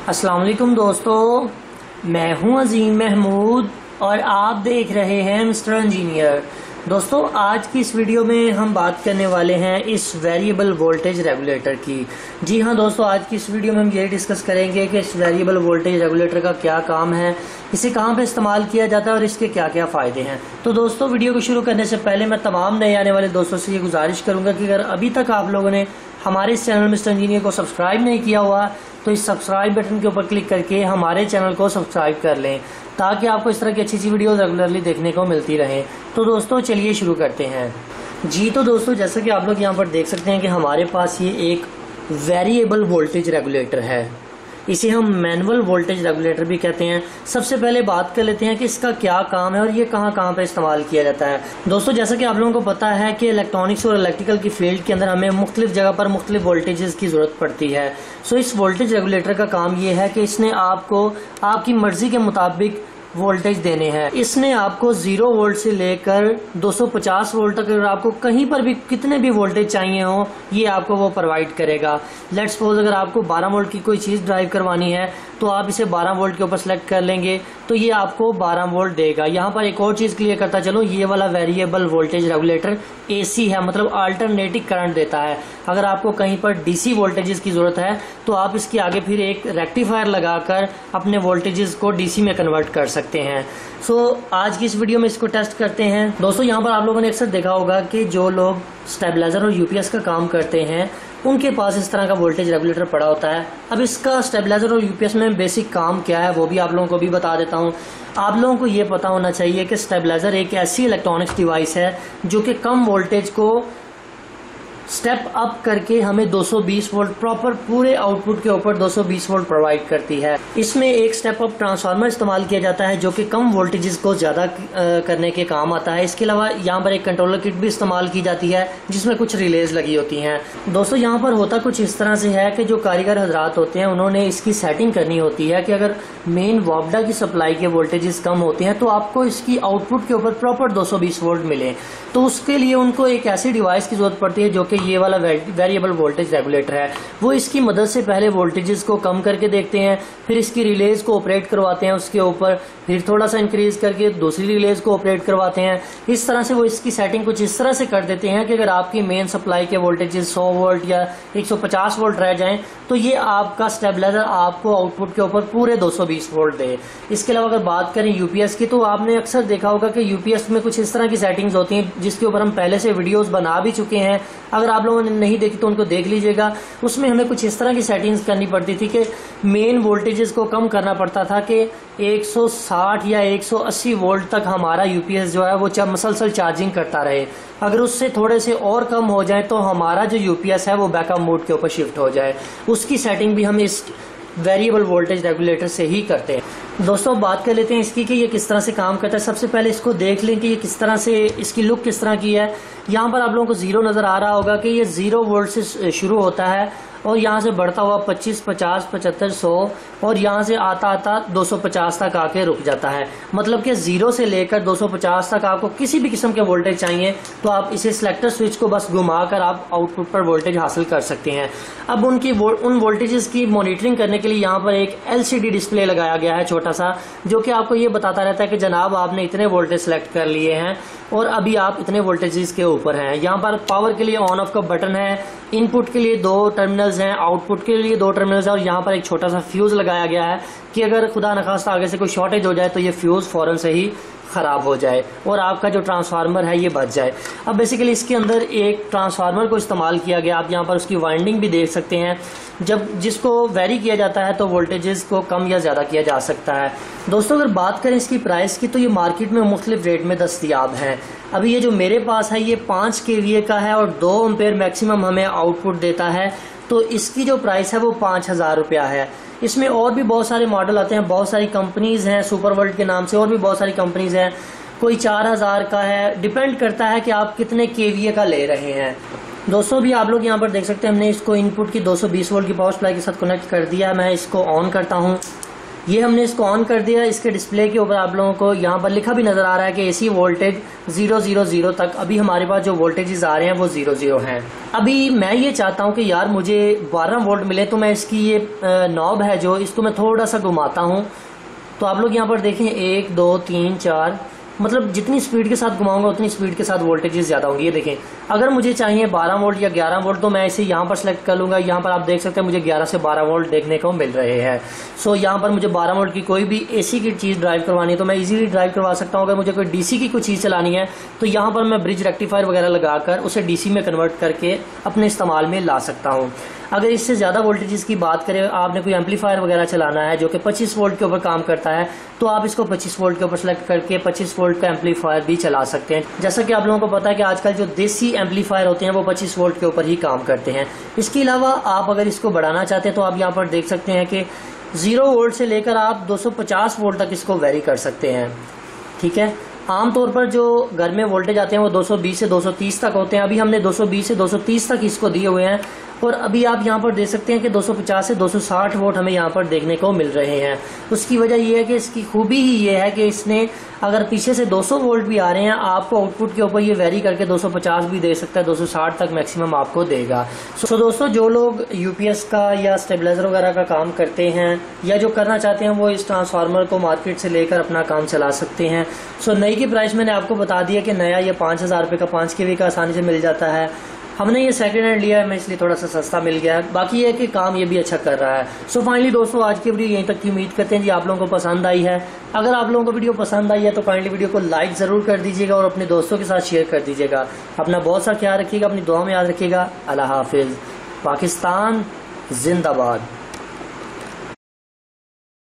अस्सलाम वालेकुम दोस्तों, मैं हूं अजीम महमूद और आप देख रहे हैं मिस्टर इंजीनियर। दोस्तों, आज की इस वीडियो में हम बात करने वाले हैं इस वेरिएबल वोल्टेज रेगुलेटर की। जी हाँ दोस्तों, आज की इस वीडियो में हम ये डिस्कस करेंगे कि इस वेरिएबल वोल्टेज रेगुलेटर का क्या काम है, इसे कहाँ पे इस्तेमाल किया जाता है और इसके क्या क्या फ़ायदे हैं। तो दोस्तों, वीडियो को शुरू करने से पहले मैं तमाम नए आने वाले दोस्तों से ये गुजारिश करूंगा कि अगर अभी तक आप लोगों ने हमारे इस चैनल मिस्टर इंजीनियर को सब्सक्राइब नहीं किया हुआ तो इस सब्सक्राइब बटन के ऊपर क्लिक करके हमारे चैनल को सब्सक्राइब कर लें ताकि आपको इस तरह की अच्छी अच्छी वीडियोस रेगुलरली देखने को मिलती रहे। तो दोस्तों, चलिए शुरू करते हैं। जी तो दोस्तों, जैसा कि आप लोग यहाँ पर देख सकते हैं कि हमारे पास ये एक वेरिएबल वोल्टेज रेगुलेटर है। इसे हम मैनुअल वोल्टेज रेगुलेटर भी कहते हैं। सबसे पहले बात कर लेते हैं कि इसका क्या काम है और ये कहाँ कहाँ पे इस्तेमाल किया जाता है। दोस्तों, जैसा कि आप लोगों को पता है कि इलेक्ट्रॉनिक्स और इलेक्ट्रिकल की फील्ड के अंदर हमें मुख्तलिफ जगह पर मुख्तलिफ वोल्टेजेस की जरूरत पड़ती है। सो इस वोल्टेज रेगुलेटर का काम ये है कि इसने आपको आपकी मर्जी के मुताबिक वोल्टेज देने हैं। इसने आपको 0 वोल्ट से लेकर 250 वोल्ट तक अगर आपको कहीं पर भी कितने भी वोल्टेज चाहिए हो, ये आपको वो प्रोवाइड करेगा। लेट्स सपोज अगर आपको 12 वोल्ट की कोई चीज ड्राइव करवानी है तो आप इसे 12 वोल्ट के ऊपर सेलेक्ट कर लेंगे तो ये आपको 12 वोल्ट देगा। यहाँ पर एक और चीज क्लियर करता चलो, ये वाला वेरिएबल वोल्टेज रेगुलेटर AC है, मतलब अल्टरनेटिंग करंट देता है। अगर आपको कहीं पर DC वोल्टेजेस की जरूरत है तो आप इसके आगे फिर एक रेक्टिफायर लगाकर अपने वोल्टेजेस को DC में कन्वर्ट कर सकते हैं। सो आज की इस वीडियो में इसको टेस्ट करते हैं। दोस्तों, यहाँ पर आप लोगों ने अक्सर देखा होगा कि जो लोग स्टेबलाइजर और UPS का काम करते हैं उनके पास इस तरह का वोल्टेज रेगुलेटर पड़ा होता है। अब इसका स्टेबलाइजर और UPS में बेसिक काम क्या है वो भी आप लोगों को भी बता देता हूँ। आप लोगों को ये पता होना चाहिए कि स्टेबलाइजर एक ऐसी इलेक्ट्रॉनिक्स डिवाइस है जो कि कम वोल्टेज को स्टेप अप करके हमें 220 वोल्ट प्रॉपर पूरे आउटपुट के ऊपर 220 वोल्ट प्रोवाइड करती है। इसमें एक स्टेप अप ट्रांसफार्मर इस्तेमाल किया जाता है जो कि कम वोल्टेजेस को ज्यादा करने के काम आता है। इसके अलावा यहाँ पर एक कंट्रोलर किट भी इस्तेमाल की जाती है जिसमें कुछ रिलेज लगी होती हैं। दोस्तों, यहाँ पर होता कुछ इस तरह से है कि जो कारीगर हजरात होते हैं उन्होंने इसकी सेटिंग करनी होती है कि अगर मेन वापडा की सप्लाई के वोल्टेजेस कम होते हैं तो आपको इसकी आउटपुट के ऊपर प्रॉपर 220 वोल्ट मिले। तो उसके लिए उनको एक ऐसी डिवाइस की जरूरत पड़ती है जो कि ये वाला वेरिएबल वोल्टेज रेगुलेटर है। वो इसकी मदद से पहले वोल्टेजेस को कम करके देखते हैं, फिर इसकी रिलेज को ऑपरेट करवाते हैं उसके ऊपर, फिर थोड़ा सा इंक्रीज करके दूसरी रिलेज को ऑपरेट करवाते हैं। इस तरह से वो इसकी सेटिंग कुछ इस तरह से कर देते हैं कि अगर आपकी मेन सप्लाई के वोल्टेजेस 100 वोल्ट या 150 वोल्ट रह जाएं तो ये आपका स्टेबलाइजर आपको आउटपुट के ऊपर पूरे 220 वोल्ट दे। इसके अलावा अगर बात करें UPS की तो आपने अक्सर देखा होगा कि UPS में कुछ इस तरह की सेटिंग्स होती हैं जिसके ऊपर हम पहले से वीडियोस बना भी चुके हैं। अगर आप लोगों ने नहीं देखी तो उनको देख लीजिएगा। उसमें हमें कुछ इस तरह की सेटिंग्स करनी पड़ती थी कि मेन वोल्टेजेस को कम करना पड़ता था कि 160 या 180 वोल्ट तक हमारा UPS जो है वो मसलसल चार्जिंग करता रहे। अगर उससे थोड़े से और कम हो जाए तो हमारा जो UPS है वो बैकअप मोड के ऊपर शिफ्ट हो जाए। उसकी सेटिंग भी हम इस वेरिएबल वोल्टेज रेगुलेटर से ही करते हैं। दोस्तों, बात कर लेते हैं इसकी कि ये किस तरह से काम करता है। सबसे पहले इसको देख लें कि ये किस तरह से, इसकी लुक किस तरह की है। यहाँ पर आप लोगों को 0 नजर आ रहा होगा कि ये 0 वोल्ट से शुरू होता है और यहाँ से बढ़ता हुआ 25, 50, 75, 100 और यहाँ से आता आता 250 तक आके रुक जाता है। मतलब कि 0 से लेकर 250 तक आपको किसी भी किस्म के वोल्टेज चाहिए तो आप इसे सिलेक्टर स्विच को बस घुमाकर आप आउटपुट पर वोल्टेज हासिल कर सकते हैं। अब उन वोल्टेजेस की मॉनिटरिंग करने के लिए यहाँ पर एक LCD डिस्प्ले लगाया गया है छोटा सा, जो कि आपको ये बताता रहता है कि जनाब आपने इतने वोल्टेज सेलेक्ट कर लिए हैं और अभी आप इतने वोल्टेजेस के ऊपर हैं। यहाँ पर पावर के लिए ऑन ऑफ का बटन है, इनपुट के लिए 2 टर्मिनल्स हैं, आउटपुट के लिए 2 टर्मिनल्स हैं और यहाँ पर एक छोटा सा फ्यूज लगाया गया है कि अगर खुदा न खास्ता आगे से कोई शॉर्टेज हो जाए तो ये फ्यूज फौरन से ही खराब हो जाए और आपका जो ट्रांसफार्मर है ये बच जाए। अब बेसिकली इसके अंदर एक ट्रांसफार्मर को इस्तेमाल किया गया। आप यहाँ पर उसकी वाइंडिंग भी देख सकते हैं। जब जिसको वेरी किया जाता है तो वोल्टेजेस को कम या ज़्यादा किया जा सकता है। दोस्तों, अगर बात करें इसकी प्राइस की तो ये मार्केट में मुख्तलिफ रेट में दस्तियाब हैं। अभी ये जो मेरे पास है ये 5 kVA का है और 2 एम्पेयर मैक्सिमम हमें आउटपुट देता है। तो इसकी जो प्राइस है वो 5000 रुपया है। इसमें और भी बहुत सारे मॉडल आते हैं, बहुत सारी कंपनीज हैं, सुपर वर्ल्ड के नाम से और भी बहुत सारी कंपनीज हैं। कोई 4000 का है, डिपेंड करता है कि आप कितने kVA का ले रहे हैं। दोस्तों, भी आप लोग यहाँ पर देख सकते हैं हमने इसको इनपुट की 220 वोल्ट की पावर सप्लाई के साथ कनेक्ट कर दिया। मैं इसको ऑन करता हूँ। ये हमने इसको ऑन कर दिया। इसके डिस्प्ले के ऊपर आप लोगों को यहाँ पर लिखा भी नजर आ रहा है कि एसी वोल्टेज 000 तक। अभी हमारे पास जो वोल्टेजेस आ रहे हैं वो 00 हैं। अभी मैं ये चाहता हूँ कि यार मुझे 12 वोल्ट मिले, तो मैं इसकी ये नॉब है जो, इसको मैं थोड़ा सा घुमाता हूँ। तो आप लोग यहाँ पर देखें 1 2 3 4, मतलब जितनी स्पीड के साथ घुमाऊंगा उतनी स्पीड के साथ वोल्टेजेस ज्यादा होंगी। ये देखें, अगर मुझे चाहिए 12 वोल्ट या 11 वोल्ट तो मैं इसे यहाँ पर सेलेक्ट कर लूंगा। यहाँ पर आप देख सकते हैं मुझे 11 से 12 वोल्ट देखने को मिल रहे हैं। सो यहाँ पर मुझे 12 वोल्ट की कोई भी एसी की चीज ड्राइव करवानी है तो मैं इजीली ड्राइव करवा सकता हूँ। अगर मुझे कोई डीसी की कोई चीज चलानी है तो यहाँ पर मैं ब्रिज रेक्टिफायर वगैरह लगाकर उसे डीसी में कन्वर्ट करके अपने इस्तेमाल में ला सकता हूँ। अगर इससे ज्यादा वोल्टेजेस की बात करें, आपने कोई एम्पलीफायर वगैरह चलाना है जो कि 25 वोल्ट के ऊपर काम करता है, तो आप इसको 25 वोल्ट के ऊपर सेलेक्ट करके 25 वोल्ट का एम्पलीफायर भी चला सकते हैं। जैसा कि आप लोगों को पता है कि आजकल जो देसी एम्पलीफायर होते हैं वो 25 वोल्ट के ऊपर ही काम करते हैं। इसके अलावा आप अगर इसको बढ़ाना चाहते हैं तो आप यहाँ पर देख सकते हैं कि 0 वोल्ट से लेकर आप 250 वोल्ट तक इसको वेरी कर सकते हैं। ठीक है, आमतौर पर जो घर में वोल्टेज आते हैं वो 220 से 230 तक होते हैं। अभी हमने 220 से 230 तक इसको दिए हुए हैं और अभी आप यहाँ पर देख सकते हैं कि 250 से 260 वोल्ट हमें यहाँ पर देखने को मिल रहे हैं। उसकी वजह यह है कि इसकी खूबी ही ये है कि इसने अगर पीछे से 200 वोल्ट भी आ रहे हैं आपको आउटपुट के ऊपर ये वेरी करके 250 भी दे सकता है, 260 तक मैक्सिमम आपको देगा। सो दोस्तों, जो लोग यूपीएस का या स्टेबलाइजर वगैरह का काम करते हैं या जो करना चाहते हैं वो इस ट्रांसफार्मर को मार्केट से लेकर अपना काम चला सकते हैं। सो नई की प्राइस मैंने आपको बता दिया कि नया ये 5000 रुपये का 5 kV का आसानी से मिल जाता है। हमने ये सेकंड हैंड लिया है, मैं इसलिए थोड़ा सा सस्ता मिल गया है। बाकी ये है कि काम ये भी अच्छा कर रहा है। सो फाइनली दोस्तों, आज की वीडियो यहीं तक की उम्मीद करते हैं जी आप लोगों को पसंद आई है। अगर आप लोगों को वीडियो पसंद आई है तो काइंडली वीडियो को लाइक जरूर कर दीजिएगा और अपने दोस्तों के साथ शेयर कर दीजिएगा। अपना बहुत सा ख्याल रखिएगा, अपनी दुआ में याद रखिएगा। अल्लाह हाफिज। पाकिस्तान जिंदाबाद।